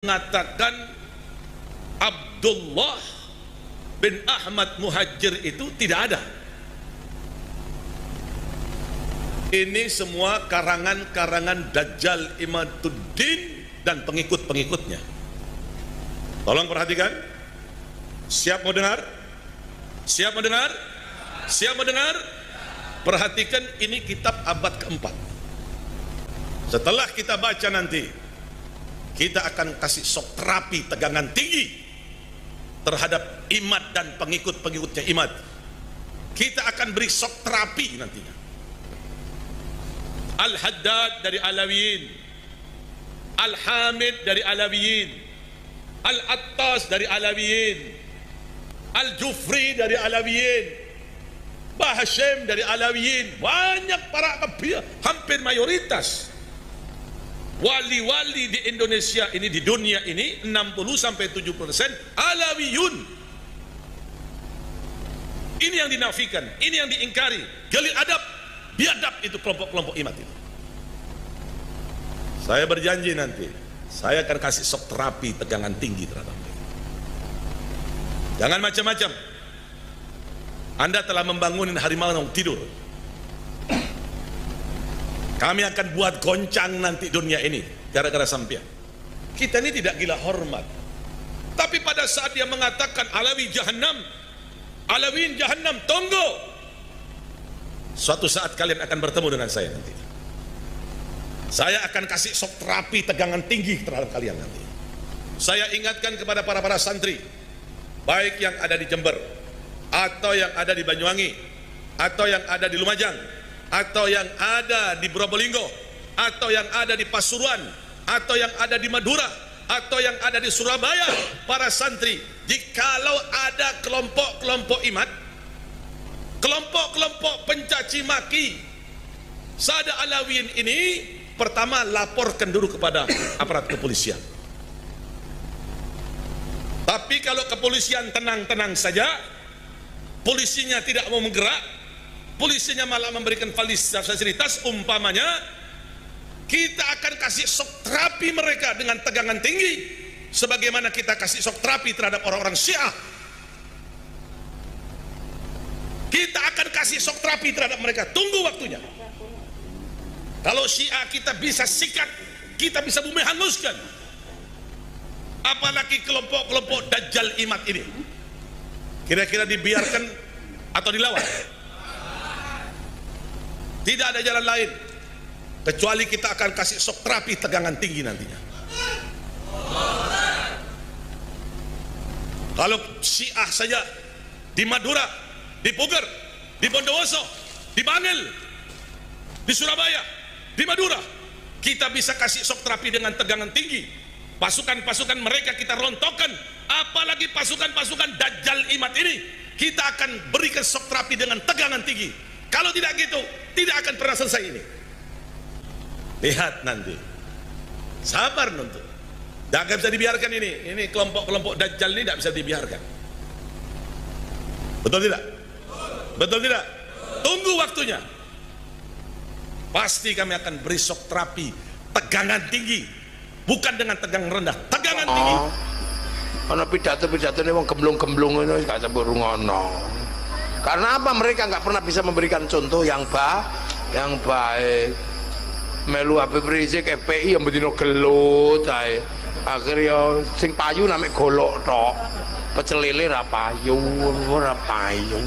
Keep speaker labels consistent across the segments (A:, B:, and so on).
A: mengatakan Abdullah bin Ahmad Muhajir itu tidak ada. Ini semua karangan-karangan Dajjal Imaduddin dan pengikut-pengikutnya. Tolong perhatikan. Siap mau dengar? Siap mau dengar? Siap mau dengar? Perhatikan, ini kitab abad keempat. Setelah kita baca nanti, kita akan kasih shock terapi tegangan tinggi terhadap Imad dan pengikut-pengikutnya Imad. Kita akan beri shock terapi nantinya. Al-Haddad dari Alawiyin, Al-Hamid dari Alawiyin, Al-Attas dari Alawiyin, Al-Jufri dari Alawiyin, Bahashim dari Alawiyin. Banyak para kabir, hampir mayoritas wali-wali di Indonesia ini, di dunia ini 60-70% Alawiyun. Ini yang dinafikan, ini yang diingkari. Gali adab, biadab itu kelompok-kelompok Imad itu. Saya berjanji nanti saya akan kasih shock terapi tegangan tinggi terhadap mereka. Jangan macam-macam. Anda telah membangunin harimau yang tidur. Kami akan buat goncang nanti dunia ini gara-gara sampean. Kita ini tidak gila hormat. Tapi pada saat dia mengatakan Alawi Jahannam, Alawiyin Jahannam, tunggu. Suatu saat kalian akan bertemu dengan saya nanti. Saya akan kasih shock terapi tegangan tinggi terhadap kalian nanti. Saya ingatkan kepada para santri, baik yang ada di Jember, atau yang ada di Banyuwangi, atau yang ada di Lumajang, atau yang ada di Probolinggo, atau yang ada di Pasuruan, atau yang ada di Madura, atau yang ada di Surabaya, para santri, jikalau ada kelompok-kelompok Imad, kelompok-kelompok pencaci maki Sada Alawiyin ini, pertama laporkan dulu kepada aparat kepolisian. Tapi kalau kepolisian tenang-tenang saja, polisinya tidak mau menggerak, polisinya malah memberikan fasilitas, umpamanya kita akan kasih shock terapi mereka dengan tegangan tinggi sebagaimana kita kasih shock terapi terhadap orang-orang Syiah. Kita akan kasih shock terapi terhadap mereka. Tunggu waktunya. Kalau Syiah kita bisa sikat, kita bisa bumi hanguskan, apalagi kelompok-kelompok Dajjal Imad ini. Kira-kira dibiarkan atau dilawan? Tidak ada jalan lain kecuali kita akan kasih shock terapi tegangan tinggi nantinya. Kalau Syiah saja di Madura, di Puger, di Bondowoso, di Bangil, di Surabaya, di Madura, kita bisa kasih shock terapi dengan tegangan tinggi. Pasukan-pasukan mereka kita rontokkan, apalagi pasukan-pasukan Dajjal Imad ini kita akan berikan shock terapi dengan tegangan tinggi. Kalau tidak gitu, tidak akan pernah selesai ini. Lihat nanti, sabar nonton. Tidak bisa dibiarkan ini kelompok-kelompok Dajjal ini tidak bisa dibiarkan. Betul tidak? Betul tidak? Tunggu waktunya. Pasti kami akan beri shock terapi tegangan tinggi, bukan dengan tegangan rendah, tegangan tinggi.
B: Karena pidato-pidato ini wong gemblung-gemblung ini gak sampai rungono. Karena apa? Mereka nggak pernah bisa memberikan contoh yang baik. Melu Habib Rizik FPI yang bedino gelut ae. Akhirnya sing payu namanya golok tok. Pecel lele ra payu, ora payu.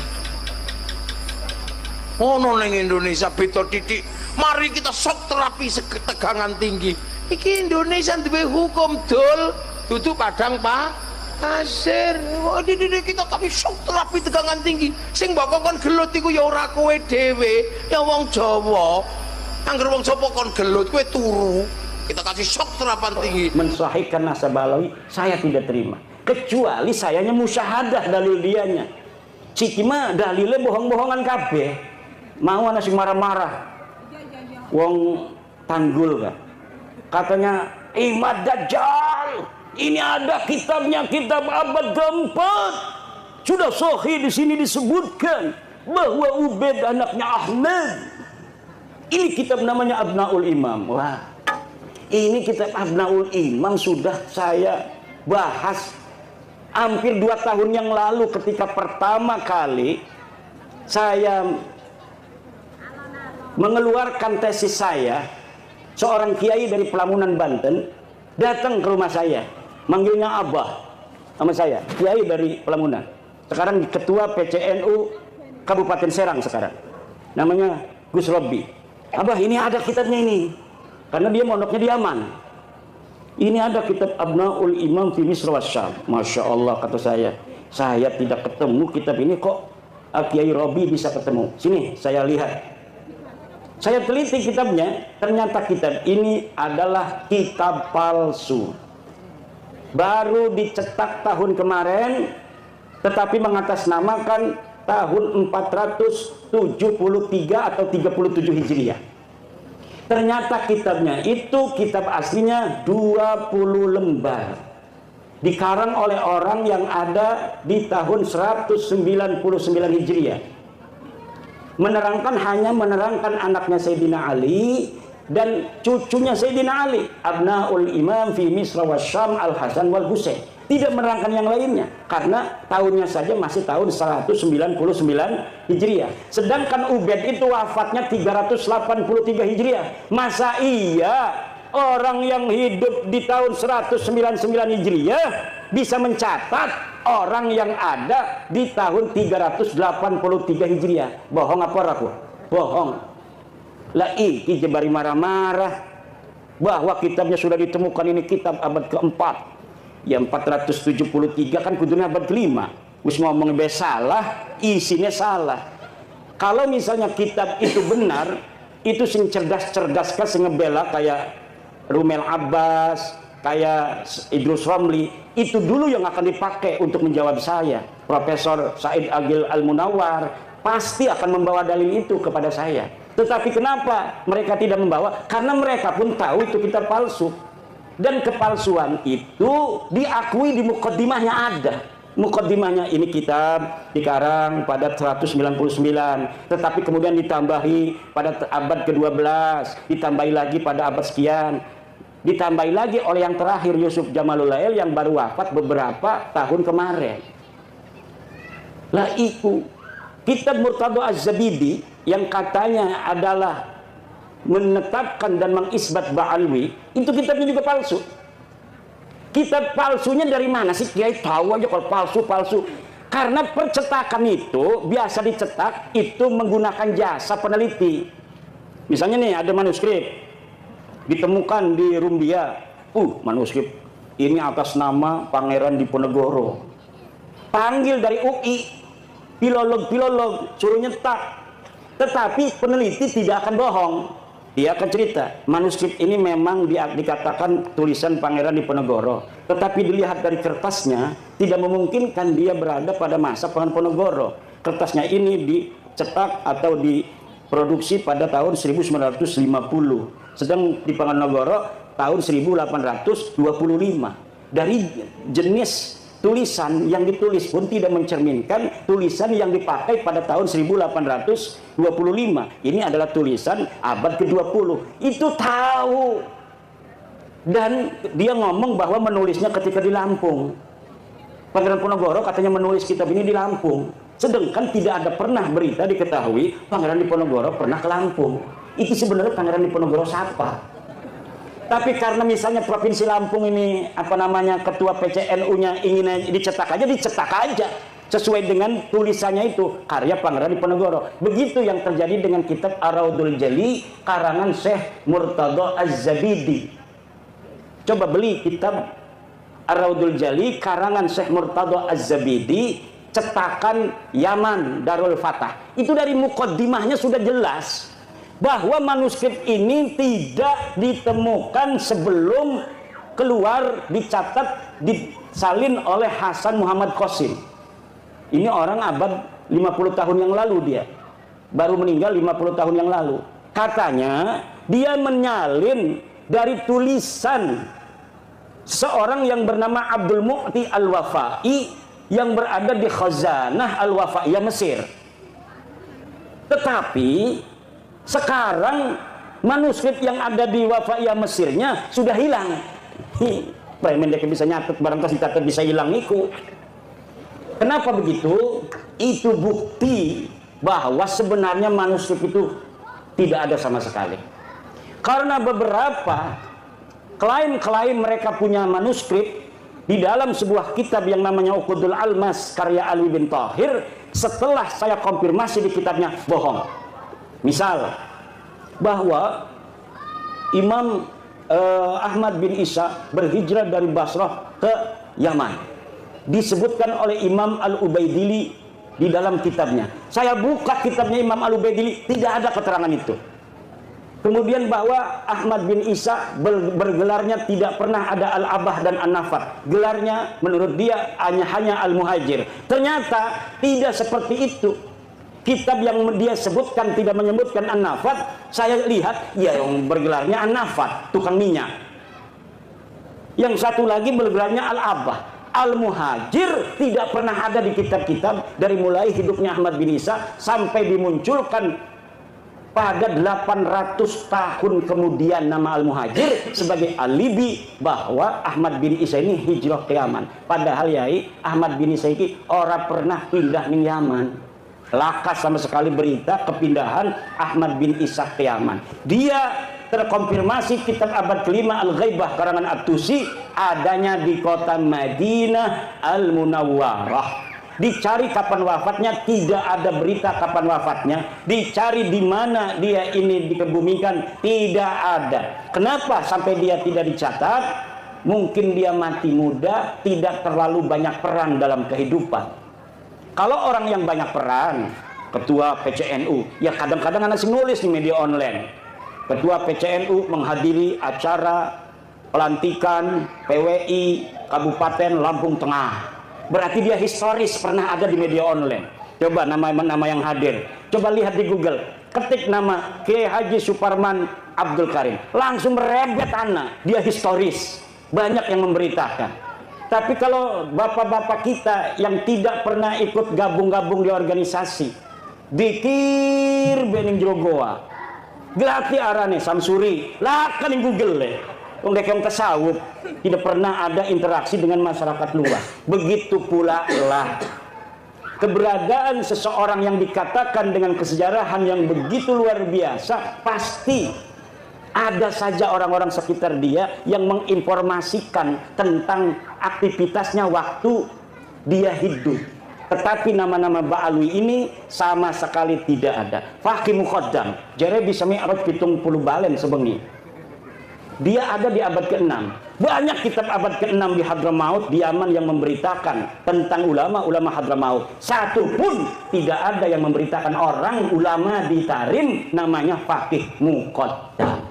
B: Ono ning Indonesia beda titik. Mari kita shock terapi tegangan tinggi. Iki Indonesia duwe hukum dol, duduk padang pasir. Oh, kita tapi shock terapi tegangan tinggi. Sing mbok kon gelut iku ya ora kowe dhewe, ya wong Jawa. Angger wong Jawa kon gelut kowe turu. Kita kasih shock terapan tinggi.
C: Mensahihkan nasab Alawi saya tidak terima. Kecuali sayanya musyahadah dalil dianya. Ciki mah dalilnya bohong-bohongan kabeh. Mau ana sing marah-marah. Wong Tanggul kan. Katanya Imad Dajjal. Ini ada kitabnya, kitab abad keempat. Sudah sahih di sini disebutkan bahwa Ubaid anaknya Ahmad. Ini kitab namanya Abnaul Imam. Wah. Ini kitab Abnaul Imam sudah saya bahas hampir 2 tahun yang lalu ketika pertama kali saya mengeluarkan tesis saya. Seorang kiai dari Pelamunan, Banten datang ke rumah saya, manggilnya Abah sama saya, kiai dari Pelamunan, sekarang ketua PCNU Kabupaten Serang sekarang, namanya Gus Robi. Abah, ini ada kitabnya ini, karena dia mondoknya di Yaman. Ini ada kitab Abnaul Imam fi Misr Wasyam. Masya Allah, kata saya tidak ketemu kitab ini, kok Kiai Robi bisa ketemu. Sini saya lihat. Saya teliti kitabnya, ternyata kitab ini adalah kitab palsu. Baru dicetak tahun kemarin, tetapi mengatasnamakan tahun 473 atau 37 Hijriah. Ternyata kitabnya itu kitab aslinya 20 lembar. Dikarang oleh orang yang ada di tahun 199 Hijriah. Hanya menerangkan anaknya Sayyidina Ali dan cucunya Sayyidina Ali, Abnaul Imam fi Misr Wasyam Al-Hasan wal Husain. Tidak menerangkan yang lainnya karena tahunnya saja masih tahun 199 Hijriah. Sedangkan Ubaid itu wafatnya 383 Hijriah. Masa iya orang yang hidup di tahun 199 Hijriah bisa mencatat orang yang ada di tahun 383 Hijriah? Bohong apa aku? Bohong. Lah iki jebari marah-marah bahwa kitabnya sudah ditemukan, ini kitab abad keempat. Ya 473 kan kudunya abad kelima. Wis ngomong salah, isinya salah. Kalau misalnya kitab itu benar, itu sing cerdas-cerdas kan sing ngebela kayak Rumel Abbas, kayak Idrus Ramli, itu dulu yang akan dipakai untuk menjawab saya. Profesor Said Agil Al-Munawar pasti akan membawa dalil itu kepada saya. Tetapi kenapa mereka tidak membawa? Karena mereka pun tahu itu kitab palsu. Dan kepalsuan itu diakui di mukaddimahnya ada. Mukaddimahnya ini kitab dikarang pada 199, tetapi kemudian ditambahi pada abad ke-12, ditambahi lagi pada abad sekian, ditambahi lagi oleh yang terakhir Yusuf Jamalul Lail yang baru wafat beberapa tahun kemarin. Lah itu kitab Murtadha Az-Zabidi yang katanya adalah menetapkan dan mengisbat Ba'alwi, itu kitabnya juga palsu. Kitab palsunya dari mana sih? Kiai tahu aja kalau palsu-palsu. Karena percetakan itu biasa dicetak itu menggunakan jasa peneliti. Misalnya nih ada manuskrip ditemukan di Rumbia, manuskrip ini atas nama Pangeran Diponegoro. Panggil dari UI, filolog suruh nyetak. Tetapi peneliti tidak akan bohong. Dia akan cerita, manuskrip ini memang dikatakan tulisan Pangeran Diponegoro, tetapi dilihat dari kertasnya tidak memungkinkan dia berada pada masa Pangeran Diponegoro. Kertasnya ini dicetak atau diproduksi pada tahun 1950, sedang di Diponegoro tahun 1825. Dari jenis tulisan yang ditulis pun tidak mencerminkan tulisan yang dipakai pada tahun 1825. Ini adalah tulisan abad ke-20. Itu tahu. Dan dia ngomong bahwa menulisnya ketika di Lampung. Pangeran Diponegoro katanya menulis kitab ini di Lampung. Sedangkan tidak ada pernah berita diketahui Pangeran Diponegoro pernah ke Lampung. Itu sebenarnya Pangeran Diponegoro siapa? Tapi karena misalnya Provinsi Lampung ini ketua PCNU-nya ingin dicetak aja sesuai dengan tulisannya itu karya Pangeran Diponegoro. Begitu yang terjadi dengan kitab Ar-Raudul Jali karangan Syekh Murtadha Az-Zabidi. Coba beli kitab Ar-Raudul Jali karangan Syekh Murtadha Az-Zabidi, cetakan Yaman Darul Fatah. Itu dari mukaddimahnya sudah jelas bahwa manuskrip ini tidak ditemukan sebelum keluar, dicatat, disalin oleh Hasan Muhammad Qasim. Ini orang abad 50 tahun yang lalu, dia baru meninggal 50 tahun yang lalu. Katanya dia menyalin dari tulisan seorang yang bernama Abdul Mu'ti Al-Wafai yang berada di Khazanah Al-Wafaiyah Mesir. Tetapi sekarang manuskrip yang ada di Wafaiyah Mesirnya sudah hilang. Premen dia bisa nyatet, barangkali catat bisa hilang niku. Kenapa begitu? Itu bukti bahwa sebenarnya manuskrip itu tidak ada sama sekali. Karena beberapa klaim mereka punya manuskrip di dalam sebuah kitab yang namanya Uqudul Almas karya Alwi bin Thahir, setelah saya konfirmasi di kitabnya bohong. Misal bahwa Imam Ahmad bin Isa berhijrah dari Basrah ke Yaman, disebutkan oleh Imam Al-Ubaidili di dalam kitabnya. Saya buka kitabnya Imam Al-Ubaidili, tidak ada keterangan itu. Kemudian bahwa Ahmad bin Isa bergelarnya tidak pernah ada Al-Abah dan An-Nafat. Gelarnya menurut dia hanya Al-Muhajir. Ternyata tidak seperti itu. Kitab yang dia sebutkan tidak menyebutkan An-Nafat. Saya lihat ya yang bergelarnya An-Nafat, tukang minyak. Yang satu lagi bergelarnya Al-Abah. Al-Muhajir tidak pernah ada di kitab-kitab dari mulai hidupnya Ahmad bin Isa sampai dimunculkan pada 800 tahun kemudian nama Al-Muhajir sebagai alibi bahwa Ahmad bin Isa ini hijrah ke Yaman. Padahal yai Ahmad bin Isa ini orang pernah pindah ke Yaman. Lakas sama sekali berita kepindahan Ahmad bin Isa ke Yaman. Dia terkonfirmasi kitab abad kelima Al-Ghaibah karangan At-Tusi adanya di kota Madinah Al-Munawwarah. Dicari kapan wafatnya, tidak ada berita kapan wafatnya. Dicari di mana dia ini dikebumikan, tidak ada. Kenapa sampai dia tidak dicatat? Mungkin dia mati muda, tidak terlalu banyak peran dalam kehidupan. Kalau orang yang banyak peran, ketua PCNU, ya kadang-kadang anak nulis di media online. Ketua PCNU menghadiri acara pelantikan PWI Kabupaten Lampung Tengah. Berarti dia historis, pernah ada di media online. Coba nama yang hadir, coba lihat di Google, ketik nama Kiai Haji Suparman Abdul Karim, langsung merebet anak, dia historis, banyak yang memberitakan. Tapi kalau bapak-bapak kita yang tidak pernah ikut gabung-gabung di organisasi, dikir bening jogoa, gelati arane Samsuri, lah kan yang Google le. Mereka yang tasawuf tidak pernah ada interaksi dengan masyarakat luas. Begitu pula lah keberadaan seseorang yang dikatakan dengan kesejarahan yang begitu luar biasa, pasti ada saja orang-orang sekitar dia yang menginformasikan tentang aktivitasnya waktu dia hidup. Tetapi nama-nama Ba'alwi ini sama sekali tidak ada. Faqih Muqaddam jare bisa mi'raj 70 balen sebengi. Dia ada di abad ke-6. Banyak kitab abad ke-6 di Hadramaut, di Yaman yang memberitakan tentang ulama-ulama Hadramaut. Satu pun tidak ada yang memberitakan orang ulama di Tarim namanya Faqih Muqaddam.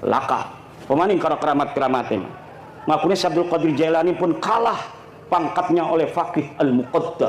C: Laka pemaning karo keramat-keramatin. Makanya Abdul Qadir Jailani pun kalah pangkatnya oleh Faqih Al-Muqaddam.